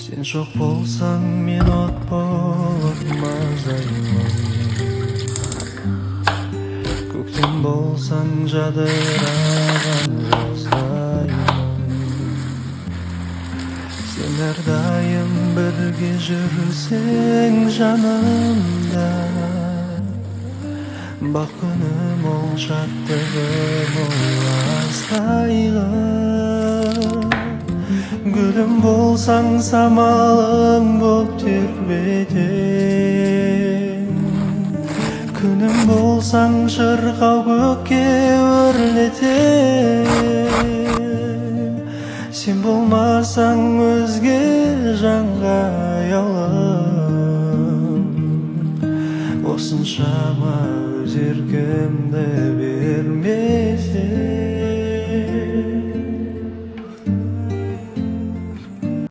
Sen çok bolsaң мен от болып мазаймын. Көктем болсаң жадыраған жаздаймын. Sen әрдайым бірге жүрсең жанымда, бақ күнім ол шаттығым ол асқайлы. Gülüm bolsaң самалым боп тербетем, күнім болсаң шырқау көкке өрлетем. Сен болмасаң өзге жанға аялым, осыншама өз еркімді бермесем.